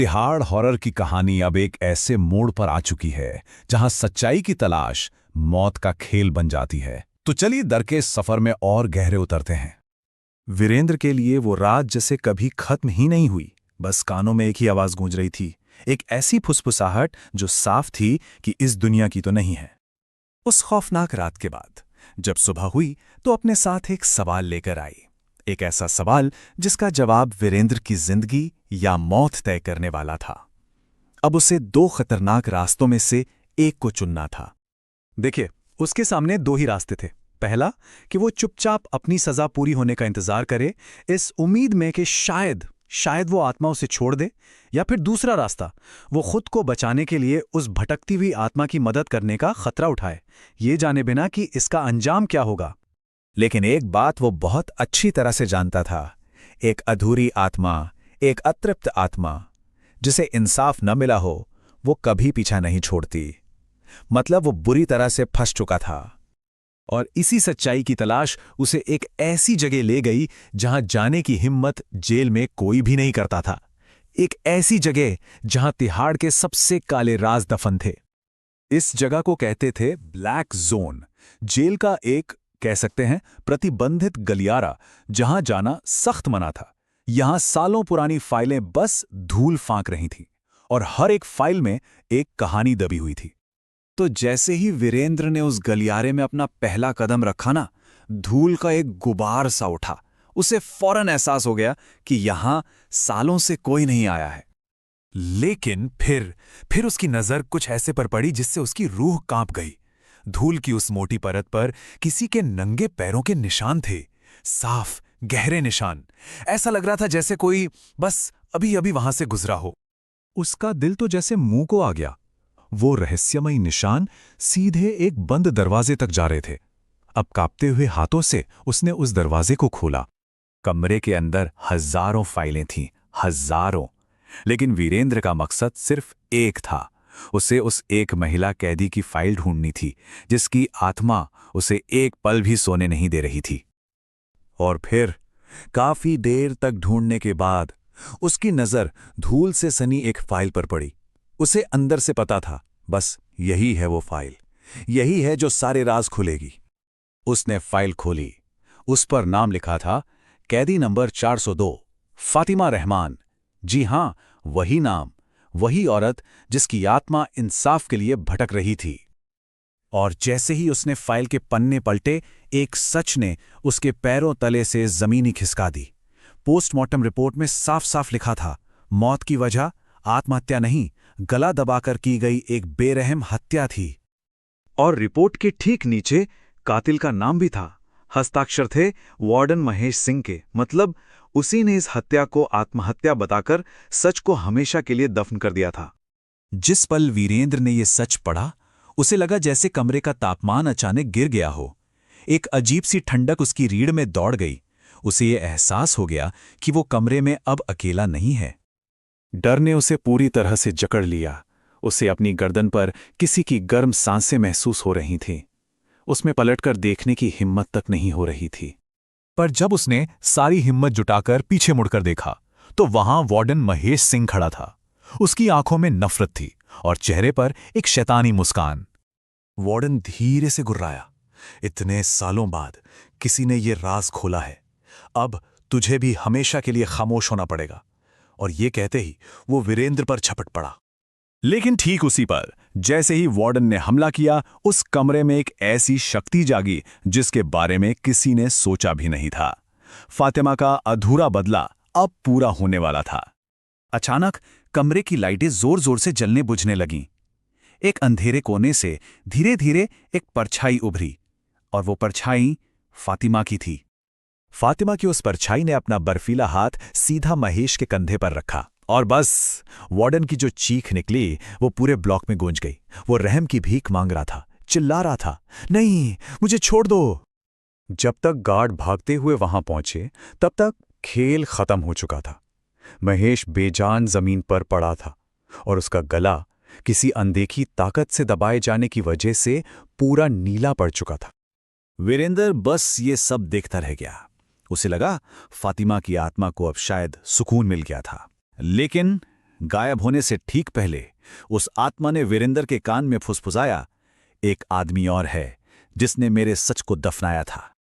Tihar horror की कहानी अब एक ऐसे मोड़ पर आ चुकी है जहां सच्चाई की तलाश मौत का खेल बन जाती है। तो चलिए डर के सफर में और गहरे उतरते हैं। वीरेंद्र के लिए वो रात जैसे कभी खत्म ही नहीं हुई। बस कानों में एक ही आवाज गूंज रही थी, एक ऐसी फुसफुसाहट जो साफ थी कि इस दुनिया की तो नहीं है। उस खौफनाक रात के बाद जब सुबह हुई तो अपने साथ एक सवाल लेकर आई। एक ऐसा सवाल जिसका जवाब वीरेंद्र की जिंदगी या मौत तय करने वाला था। अब उसे दो खतरनाक रास्तों में से एक को चुनना था। देखिए, उसके सामने दो ही रास्ते थे। पहला कि वो चुपचाप अपनी सजा पूरी होने का इंतजार करे, इस उम्मीद में कि शायद वो आत्मा उसे छोड़ दे, या फिर दूसरा रास्ता, वो खुद को बचाने के लिए उस भटकती हुई आत्मा की मदद करने का खतरा उठाए, ये जाने बिना कि इसका अंजाम क्या होगा। लेकिन एक बात वो बहुत अच्छी तरह से जानता था, एक अधूरी आत्मा, एक अतृप्त आत्मा जिसे इंसाफ न मिला हो, वो कभी पीछा नहीं छोड़ती। मतलब वो बुरी तरह से फंस चुका था। और इसी सच्चाई की तलाश उसे एक ऐसी जगह ले गई जहां जाने की हिम्मत जेल में कोई भी नहीं करता था। एक ऐसी जगह जहां तिहाड़ के सबसे काले राज दफन थे। इस जगह को कहते थे ब्लैक जोन, जेल का एक, कह सकते हैं, प्रतिबंधित गलियारा, जहां जाना सख्त मना था। यहां सालों पुरानी फाइलें बस धूल फांक रही थीं, और हर एक फाइल में एक कहानी दबी हुई थी। तो जैसे ही वीरेंद्र ने उस गलियारे में अपना पहला कदम रखा ना, धूल का एक गुबार सा उठा। उसे फौरन एहसास हो गया कि यहां सालों से कोई नहीं आया है। लेकिन फिर उसकी नजर कुछ ऐसे पर पड़ी जिससे उसकी रूह कांप गई। धूल की उस मोटी परत पर किसी के नंगे पैरों के निशान थे, साफ गहरे निशान। ऐसा लग रहा था जैसे कोई बस अभी अभी वहां से गुजरा हो। उसका दिल तो जैसे मुंह को आ गया। वो रहस्यमयी निशान सीधे एक बंद दरवाजे तक जा रहे थे। अब कांपते हुए हाथों से उसने उस दरवाजे को खोला। कमरे के अंदर हजारों फाइलें थीं, हजारों। लेकिन वीरेंद्र का मकसद सिर्फ एक था। उसे उस एक महिला कैदी की फाइल ढूंढनी थी जिसकी आत्मा उसे एक पल भी सोने नहीं दे रही थी। और फिर काफी देर तक ढूंढने के बाद उसकी नजर धूल से सनी एक फाइल पर पड़ी। उसे अंदर से पता था, बस यही है वो फाइल, यही है जो सारे राज खुलेगी। उसने फाइल खोली। उस पर नाम लिखा था कैदी नंबर 402, फातिमा रहमान। जी हां, वही नाम, वही औरत जिसकी आत्मा इंसाफ के लिए भटक रही थी। और जैसे ही उसने फाइल के पन्ने पलटे, एक सच ने उसके पैरों तले से जमीनी खिसका दी। पोस्टमार्टम रिपोर्ट में साफ साफ लिखा था, मौत की वजह आत्महत्या नहीं, गला दबाकर की गई एक बेरहम हत्या थी। और रिपोर्ट के ठीक नीचे कातिल का नाम भी था। हस्ताक्षर थे वार्डन महेश सिंह के। मतलब उसी ने इस हत्या को आत्महत्या बताकर सच को हमेशा के लिए दफन कर दिया था। जिस पल वीरेंद्र ने यह सच पढ़ा, उसे लगा जैसे कमरे का तापमान अचानक गिर गया हो। एक अजीब सी ठंडक उसकी रीढ़ में दौड़ गई। उसे यह एहसास हो गया कि वो कमरे में अब अकेला नहीं है। डर ने उसे पूरी तरह से जकड़ लिया। उसे अपनी गर्दन पर किसी की गर्म सांसें महसूस हो रही थीं। उसमें पलटकर देखने की हिम्मत तक नहीं हो रही थी। पर जब उसने सारी हिम्मत जुटाकर पीछे मुड़कर देखा, तो वहां वार्डन महेश सिंह खड़ा था। उसकी आंखों में नफरत थी और चेहरे पर एक शैतानी मुस्कान। वार्डन धीरे से गुर्राया, इतने सालों बाद किसी ने ये राज खोला है। अब तुझे भी हमेशा के लिए खामोश होना पड़ेगा। और ये कहते ही वो वीरेंद्र पर झपट पड़ा। लेकिन ठीक उसी पर जैसे ही वार्डन ने हमला किया, उस कमरे में एक ऐसी शक्ति जागी जिसके बारे में किसी ने सोचा भी नहीं था। फातिमा का अधूरा बदला अब पूरा होने वाला था। अचानक कमरे की लाइटें जोर जोर से जलने बुझने लगीं। एक अंधेरे कोने से धीरे धीरे एक परछाई उभरी, और वो परछाई फातिमा की थी। फातिमा की उस परछाई ने अपना बर्फीला हाथ सीधा महेश के कंधे पर रखा, और बस वार्डन की जो चीख निकली वो पूरे ब्लॉक में गूंज गई। वो रहम की भीख मांग रहा था, चिल्ला रहा था, नहीं, मुझे छोड़ दो। जब तक गार्ड भागते हुए वहां पहुंचे, तब तक खेल खत्म हो चुका था। महेश बेजान जमीन पर पड़ा था, और उसका गला किसी अनदेखी ताकत से दबाए जाने की वजह से पूरा नीला पड़ चुका था। वीरेंद्र बस ये सब देखता रह गया। उसे लगा फातिमा की आत्मा को अब शायद सुकून मिल गया था। लेकिन गायब होने से ठीक पहले उस आत्मा ने वीरेंद्र के कान में फुसफुसाया, एक आदमी और है जिसने मेरे सच को दफनाया था।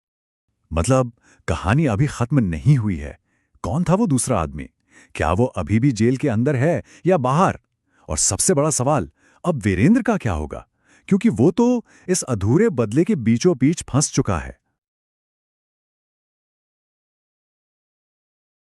मतलब कहानी अभी खत्म नहीं हुई है। कौन था वो दूसरा आदमी? क्या वो अभी भी जेल के अंदर है या बाहर? और सबसे बड़ा सवाल, अब वीरेंद्र का क्या होगा? क्योंकि वो तो इस अधूरे बदले के बीचों बीच फंस चुका है।